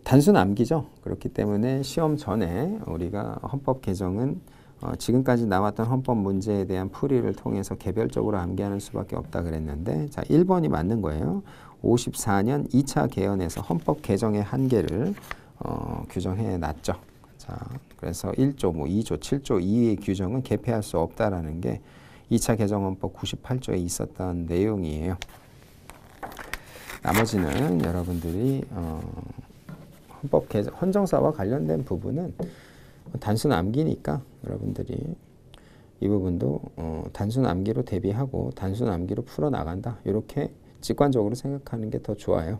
단순 암기죠. 그렇기 때문에 시험 전에 우리가 헌법 개정은 지금까지 나왔던 헌법 문제에 대한 풀이를 통해서 개별적으로 암기하는 수밖에 없다 그랬는데 자 1번이 맞는 거예요. 54년 2차 개헌에서 헌법 개정의 한계를 규정해 놨죠. 자 그래서 1조, 뭐 2조, 7조 이의 규정은 개폐할 수 없다라는 게 2차 개정 헌법 98조에 있었던 내용이에요. 나머지는 여러분들이 헌법 개정, 헌정사와 관련된 부분은 단순 암기니까 여러분들이 이 부분도 단순 암기로 대비하고 단순 암기로 풀어나간다. 이렇게 직관적으로 생각하는 게 더 좋아요.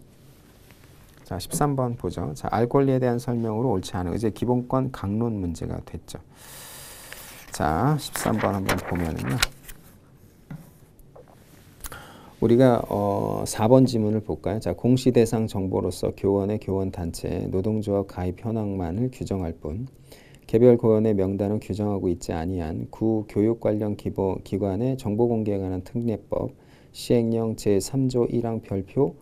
자, 13번 보죠. 자, 알 권리에 대한 설명으로 옳지 않은 이제 기본권 강론 문제가 됐죠. 자, 13번 한번 보면은요. 우리가 4번 지문을 볼까요? 자, 공시 대상 정보로서 교원의 교원단체, 노동조합 가입 현황만을 규정할 뿐 개별 교원의 명단은 규정하고 있지 아니한 구 교육 관련 기관의 정보 공개에 관한 특례법 시행령 제3조 1항 별표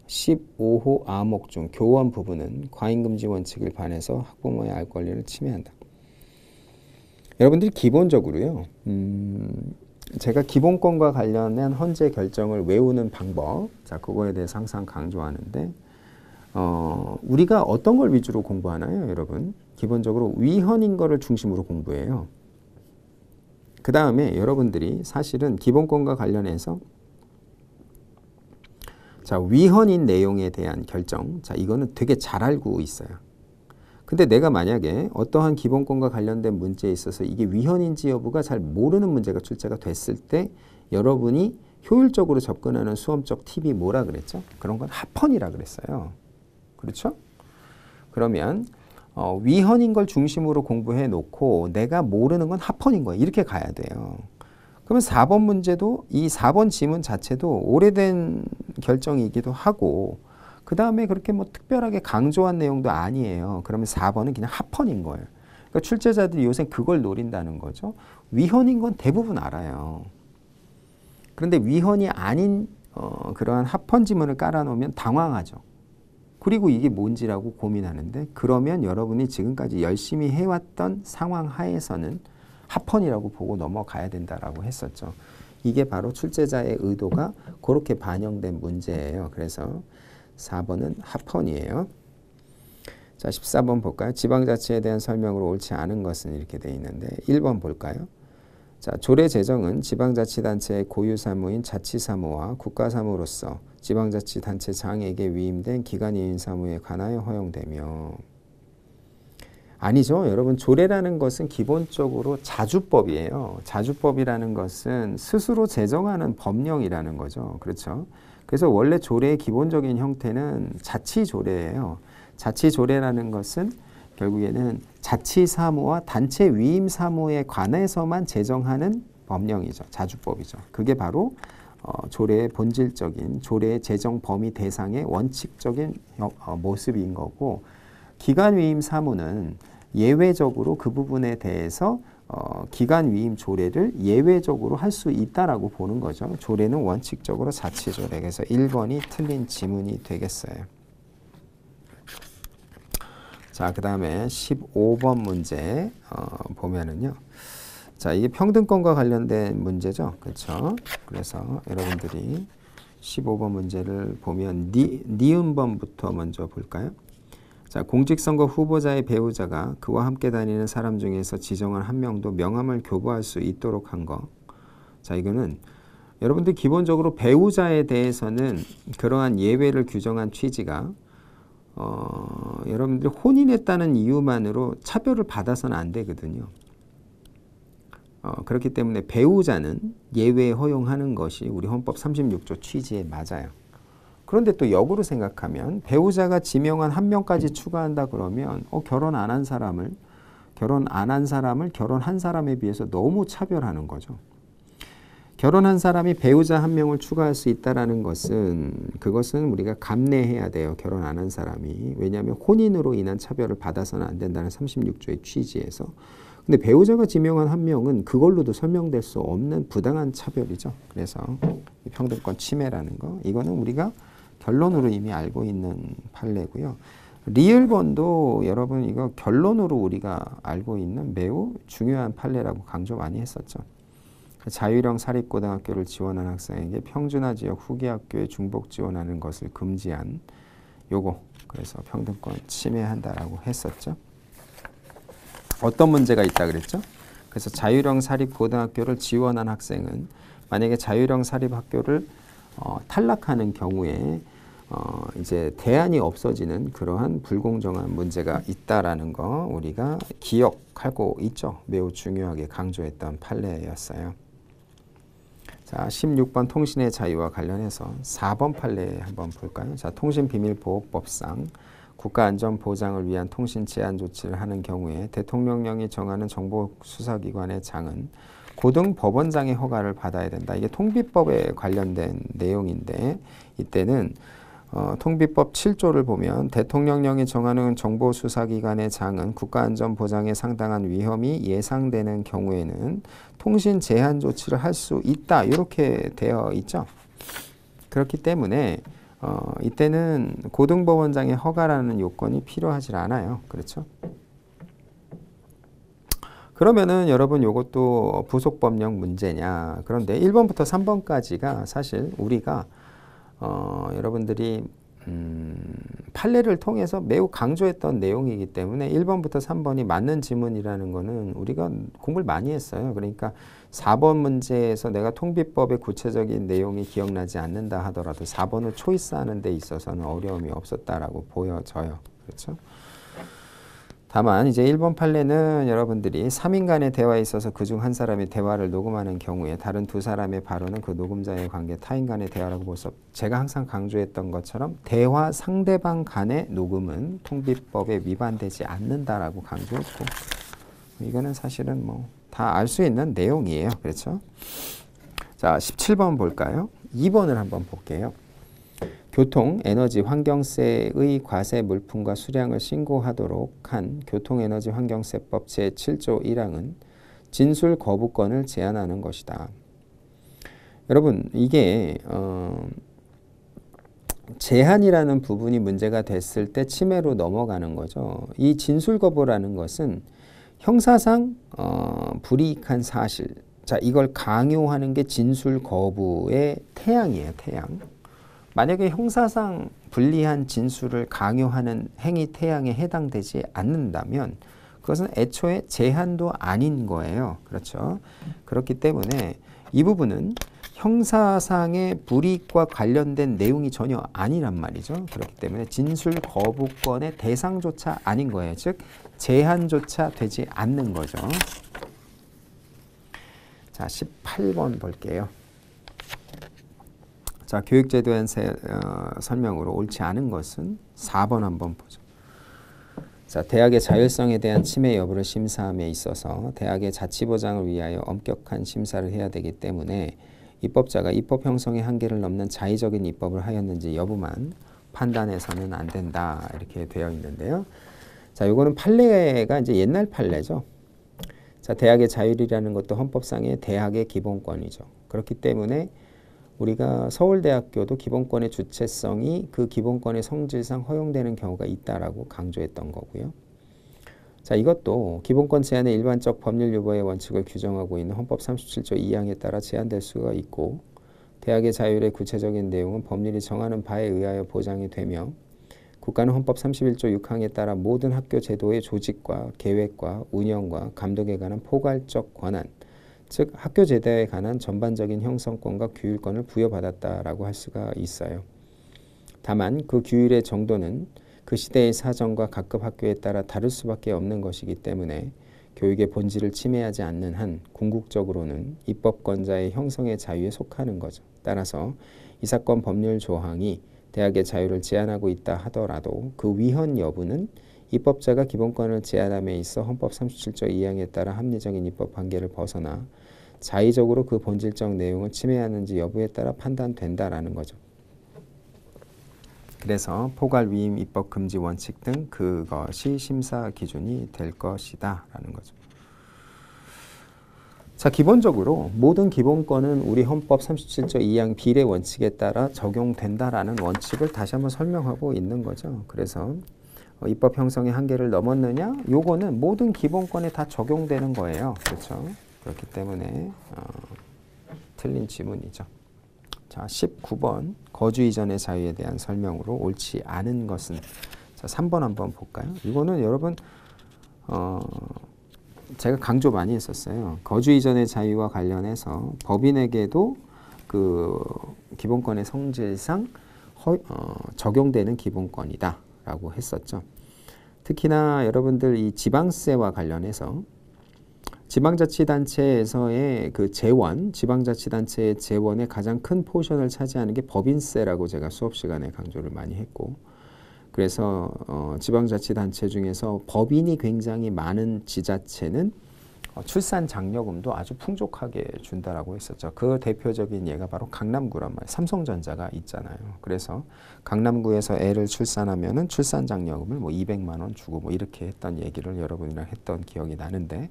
15호 아목 중 교원 부분은 과잉금지 원칙을 반해서 학부모의 알 권리를 침해한다. 여러분들이 기본적으로요. 제가 기본권과 관련된 헌재 결정을 외우는 방법, 자 그거에 대해서 항상 강조하는데 우리가 어떤 걸 위주로 공부하나요, 여러분? 기본적으로 위헌인 거를 중심으로 공부해요. 그 다음에 여러분들이 사실은 기본권과 관련해서 자 위헌인 내용에 대한 결정, 자 이거는 되게 잘 알고 있어요. 근데 내가 만약에 어떠한 기본권과 관련된 문제에 있어서 이게 위헌인지 여부가 잘 모르는 문제가 출제가 됐을 때 여러분이 효율적으로 접근하는 수험적 팁이 뭐라 그랬죠? 그런 건 합헌이라 그랬어요. 그렇죠? 그러면 위헌인 걸 중심으로 공부해 놓고 내가 모르는 건 합헌인 거야. 이렇게 가야 돼요. 그러면 4번 문제도 이 4번 지문 자체도 오래된 결정이기도 하고 그 다음에 그렇게 뭐 특별하게 강조한 내용도 아니에요. 그러면 4번은 그냥 합헌인 거예요. 그러니까 출제자들이 요새 그걸 노린다는 거죠. 위헌인 건 대부분 알아요. 그런데 위헌이 아닌 그러한 합헌 지문을 깔아놓으면 당황하죠. 그리고 이게 뭔지라고 고민하는데 그러면 여러분이 지금까지 열심히 해왔던 상황 하에서는 합헌이라고 보고 넘어가야 된다라고 했었죠. 이게 바로 출제자의 의도가 그렇게 반영된 문제예요. 그래서 4번은 합헌이에요. 자, 14번 볼까요? 지방자치에 대한 설명으로 옳지 않은 것은 이렇게 돼 있는데 1번 볼까요? 자, 조례 제정은 지방자치단체의 고유사무인 자치사무와 국가사무로서 지방자치단체장에게 위임된 기관이인 사무에 관하여 허용되며 아니죠. 여러분 조례라는 것은 기본적으로 자주법이에요. 자주법이라는 것은 스스로 제정하는 법령이라는 거죠. 그렇죠. 그래서 원래 조례의 기본적인 형태는 자치조례예요. 자치조례라는 것은 결국에는 자치사무와 단체 위임사무에 관해서만 제정하는 법령이죠. 자주법이죠. 그게 바로 조례의 본질적인 조례의 제정 범위 대상의 원칙적인 모습인 거고 기관 위임 사무는 예외적으로 그 부분에 대해서 기관 위임 조례를 예외적으로 할 수 있다라고 보는 거죠. 조례는 원칙적으로 자치조례. 그래서 1번이 틀린 지문이 되겠어요. 자, 그 다음에 15번 문제 보면은요. 자, 이게 평등권과 관련된 문제죠. 그렇죠? 그래서 여러분들이 15번 문제를 보면 니은번부터 먼저 볼까요? 자, 공직선거 후보자의 배우자가 그와 함께 다니는 사람 중에서 지정한 한 명도 명함을 교부할 수 있도록 한 거. 자, 이거는 여러분들 기본적으로 배우자에 대해서는 그러한 예외를 규정한 취지가 여러분들이 혼인했다는 이유만으로 차별을 받아서는 안 되거든요. 그렇기 때문에 배우자는 예외 허용하는 것이 우리 헌법 36조 취지에 맞아요. 그런데 또 역으로 생각하면 배우자가 지명한 한 명까지 추가한다 그러면 결혼 안 한 사람을 결혼한 사람에 비해서 너무 차별하는 거죠. 결혼한 사람이 배우자 한 명을 추가할 수 있다는 것은 그것은 우리가 감내해야 돼요. 결혼 안 한 사람이. 왜냐하면 혼인으로 인한 차별을 받아서는 안 된다는 36조의 취지에서. 근데 배우자가 지명한 한 명은 그걸로도 설명될 수 없는 부당한 차별이죠. 그래서 평등권 침해라는 거. 이거는 우리가 결론으로 이미 알고 있는 판례고요. 리을본도 여러분 이거 결론으로 우리가 알고 있는 매우 중요한 판례라고 강조 많이 했었죠. 자유형 사립고등학교를 지원한 학생에게 평준화 지역 후기학교에 중복 지원하는 것을 금지한 요거, 그래서 평등권 침해한다라고 했었죠. 어떤 문제가 있다 그랬죠? 그래서 자유형 사립고등학교를 지원한 학생은 만약에 자유형 사립학교를 탈락하는 경우에 이제 대안이 없어지는 그러한 불공정한 문제가 있다라는 거 우리가 기억하고 있죠. 매우 중요하게 강조했던 판례였어요. 자, 16번 통신의 자유와 관련해서 4번 판례 한번 볼까요? 자, 통신비밀보호법상 국가안전보장을 위한 통신 제한 조치를 하는 경우에 대통령령이 정하는 정보수사기관의 장은 고등법원장의 허가를 받아야 된다. 이게 통비법에 관련된 내용인데 이때는 통비법 7조를 보면 대통령령이 정하는 정보수사기관의 장은 국가안전보장에 상당한 위험이 예상되는 경우에는 통신 제한 조치를 할 수 있다. 이렇게 되어 있죠. 그렇기 때문에 이때는 고등법원장의 허가라는 요건이 필요하지 않아요. 그렇죠? 그러면은 여러분 요것도 부속법령 문제냐. 그런데 1번부터 3번까지가 사실 우리가 여러분들이 판례를 통해서 매우 강조했던 내용이기 때문에 1번부터 3번이 맞는 지문이라는 거는 우리가 공부를 많이 했어요. 그러니까 4번 문제에서 내가 통비법의 구체적인 내용이 기억나지 않는다 하더라도 4번을 초이스하는 데 있어서는 어려움이 없었다라고 보여져요. 그렇죠? 다만 이제 1번 판례는 여러분들이 3인 간의 대화에 있어서 그중 한 사람이 대화를 녹음하는 경우에 다른 두 사람의 발언은 그 녹음자의 관계 타인 간의 대화라고 볼 수 없. 제가 항상 강조했던 것처럼 대화 상대방 간의 녹음은 통비법에 위반되지 않는다라고 강조했고 이거는 사실은 뭐 다 알 수 있는 내용이에요. 그렇죠? 자, 17번 볼까요? 2번을 한번 볼게요. 교통, 에너지, 환경세의 과세 물품과 수량을 신고하도록 한 교통에너지 환경세법 제7조 1항은 진술 거부권을 제한하는 것이다. 여러분 이게 제한이라는 부분이 문제가 됐을 때 침해로 넘어가는 거죠. 이 진술 거부라는 것은 형사상 불이익한 사실, 자 이걸 강요하는 게 진술 거부의 태양이에요. 태양. 만약에 형사상 불리한 진술을 강요하는 행위 태양에 해당되지 않는다면 그것은 애초에 제한도 아닌 거예요. 그렇죠? 그렇기 때문에 이 부분은 형사상의 불이익과 관련된 내용이 전혀 아니란 말이죠. 그렇기 때문에 진술 거부권의 대상조차 아닌 거예요. 즉 제한조차 되지 않는 거죠. 자, 18번 볼게요. 자, 교육제도에 설명으로 옳지 않은 것은 4번 한번 보죠. 자, 대학의 자율성에 대한 침해 여부를 심사함에 있어서 대학의 자치 보장을 위하여 엄격한 심사를 해야 되기 때문에 입법자가 입법 형성의 한계를 넘는 자의적인 입법을 하였는지 여부만 판단해서는 안 된다. 이렇게 되어 있는데요. 자, 요거는 판례가 이제 옛날 판례죠. 자, 대학의 자율이라는 것도 헌법상의 대학의 기본권이죠. 그렇기 때문에 우리가 서울대학교도 기본권의 주체성이 그 기본권의 성질상 허용되는 경우가 있다라고 강조했던 거고요. 자, 이것도 기본권 제한의 일반적 법률 유보의 원칙을 규정하고 있는 헌법 37조 2항에 따라 제한될 수가 있고 대학의 자율의 구체적인 내용은 법률이 정하는 바에 의하여 보장이 되며 국가는 헌법 31조 6항에 따라 모든 학교 제도의 조직과 계획과 운영과 감독에 관한 포괄적 권한 즉 학교 제도에 관한 전반적인 형성권과 규율권을 부여받았다라고 할 수가 있어요. 다만 그 규율의 정도는 그 시대의 사정과 각급 학교에 따라 다를 수밖에 없는 것이기 때문에 교육의 본질을 침해하지 않는 한 궁극적으로는 입법권자의 형성의 자유에 속하는 거죠. 따라서 이 사건 법률 조항이 대학의 자유를 제한하고 있다 하더라도 그 위헌 여부는 입법자가 기본권을 제한함에 있어 헌법 37조 2항에 따라 합리적인 입법 한계를 벗어나 자의적으로 그 본질적 내용을 침해하는지 여부에 따라 판단된다라는 거죠. 그래서 포괄 위임 입법 금지 원칙 등 그것이 심사 기준이 될 것이다 라는 거죠. 자, 기본적으로 모든 기본권은 우리 헌법 37조 2항 비례 원칙에 따라 적용된다라는 원칙을 다시 한번 설명하고 있는 거죠. 그래서 입법 형성의 한계를 넘었느냐? 요거는 모든 기본권에 다 적용되는 거예요. 그렇죠? 그렇기 때문에 틀린 지문이죠. 자, 19번 거주 이전의 자유에 대한 설명으로 옳지 않은 것은. 자, 3번 한번 볼까요? 이거는 여러분 제가 강조 많이 했었어요. 거주 이전의 자유와 관련해서 법인에게도 그 기본권의 성질상 적용되는 기본권이다 라고 했었죠. 특히나 여러분들 이 지방세와 관련해서 지방자치단체에서의 그 재원, 지방자치단체의 재원의 가장 큰 포션을 차지하는 게 법인세라고 제가 수업 시간에 강조를 많이 했고, 그래서 지방자치단체 중에서 법인이 굉장히 많은 지자체는 출산 장려금도 아주 풍족하게 준다라고 했었죠. 그 대표적인 예가 바로 강남구란 말이에요. 삼성전자가 있잖아요. 그래서 강남구에서 애를 출산하면은 출산 장려금을 뭐 200만 원 주고 뭐 이렇게 했던 얘기를 여러분이랑 했던 기억이 나는데,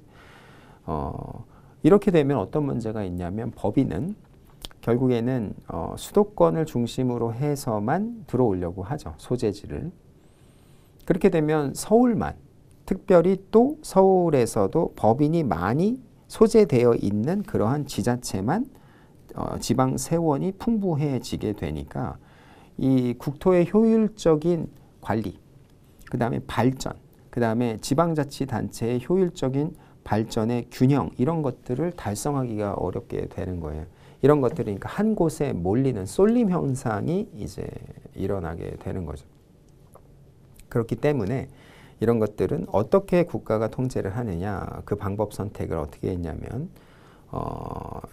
이렇게 되면 어떤 문제가 있냐면 법인은 결국에는 수도권을 중심으로 해서만 들어오려고 하죠. 소재지를. 그렇게 되면 서울만, 특별히 또 서울에서도 법인이 많이 소재되어 있는 그러한 지자체만 지방 세원이 풍부해지게 되니까 이 국토의 효율적인 관리, 그 다음에 발전, 그 다음에 지방자치단체의 효율적인 발전의 균형, 이런 것들을 달성하기가 어렵게 되는 거예요. 이런 것들이 그러니까 한 곳에 몰리는 쏠림 현상이 이제 일어나게 되는 거죠. 그렇기 때문에 이런 것들은 어떻게 국가가 통제를 하느냐, 그 방법 선택을 어떻게 했냐면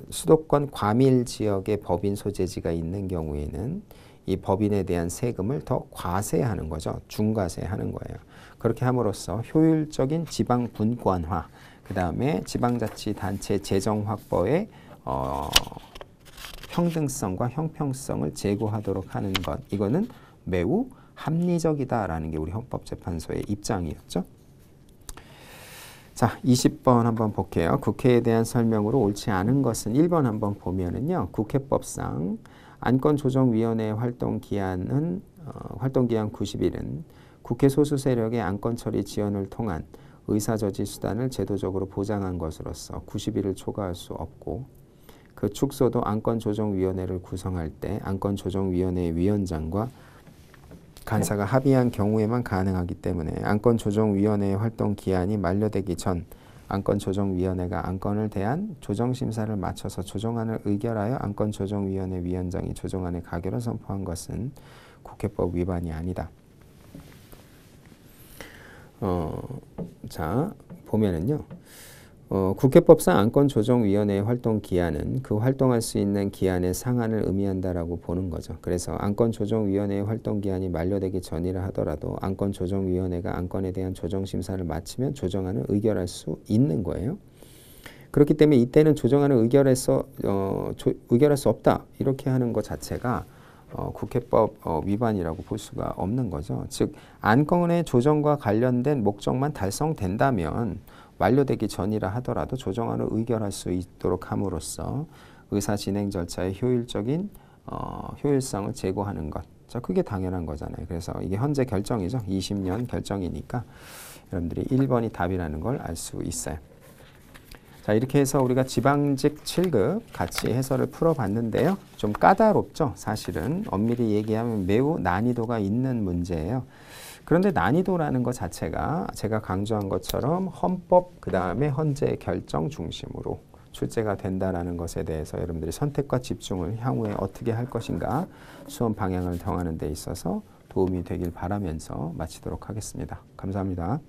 수도권 과밀 지역에 법인 소재지가 있는 경우에는 이 법인에 대한 세금을 더 과세하는 거죠. 중과세하는 거예요. 그렇게 함으로써 효율적인 지방 분권화, 그 다음에 지방자치단체 재정 확보의 평등성과 형평성을 제고하도록 하는 것, 이거는 매우 합리적이다라는 게 우리 헌법재판소의 입장이었죠. 자, 20번 한번 볼게요. 국회에 대한 설명으로 옳지 않은 것은 1번 한번 보면은요. 국회법상 안건조정위원회 활동기한 90일은 국회 소수 세력의 안건처리 지연을 통한 의사저지 수단을 제도적으로 보장한 것으로서 90일을 초과할 수 없고, 그 축소도 안건조정위원회를 구성할 때 안건조정위원회 위원장과 간사가 합의한 경우에만 가능하기 때문에 안건조정위원회의 활동 기한이 만료되기 전 안건조정위원회가 안건을 대한 조정심사를 마쳐서 조정안을 의결하여 안건조정위원회 위원장이 조정안의 가결을 선포한 것은 국회법 위반이 아니다. 자, 보면은요. 국회법상 안건조정위원회의 활동 기한은 그 활동할 수 있는 기한의 상한을 의미한다라고 보는 거죠. 그래서 안건조정위원회의 활동 기한이 만료되기 전이라 하더라도 안건조정위원회가 안건에 대한 조정심사를 마치면 조정안을 의결할 수 있는 거예요. 그렇기 때문에 이때는 조정안을 의결할 수 없다, 이렇게 하는 것 자체가 국회법 위반이라고 볼 수가 없는 거죠. 즉 안건의 조정과 관련된 목적만 달성된다면 완료되기 전이라 하더라도 조정안을 의결할 수 있도록 함으로써 의사 진행 절차의 효율적인 효율성을 제고하는 것. 자, 그게 당연한 거잖아요. 그래서 이게 현재 결정이죠. 20년 결정이니까 여러분들이 1번이 답이라는 걸 알 수 있어요. 자, 이렇게 해서 우리가 지방직 7급 같이 해설을 풀어봤는데요. 좀 까다롭죠. 사실은 엄밀히 얘기하면 매우 난이도가 있는 문제예요. 그런데 난이도라는 것 자체가 제가 강조한 것처럼 헌법, 그 다음에 헌재 결정 중심으로 출제가 된다는 것에 대해서 여러분들이 선택과 집중을 향후에 어떻게 할 것인가 수험 방향을 정하는 데 있어서 도움이 되길 바라면서 마치도록 하겠습니다. 감사합니다.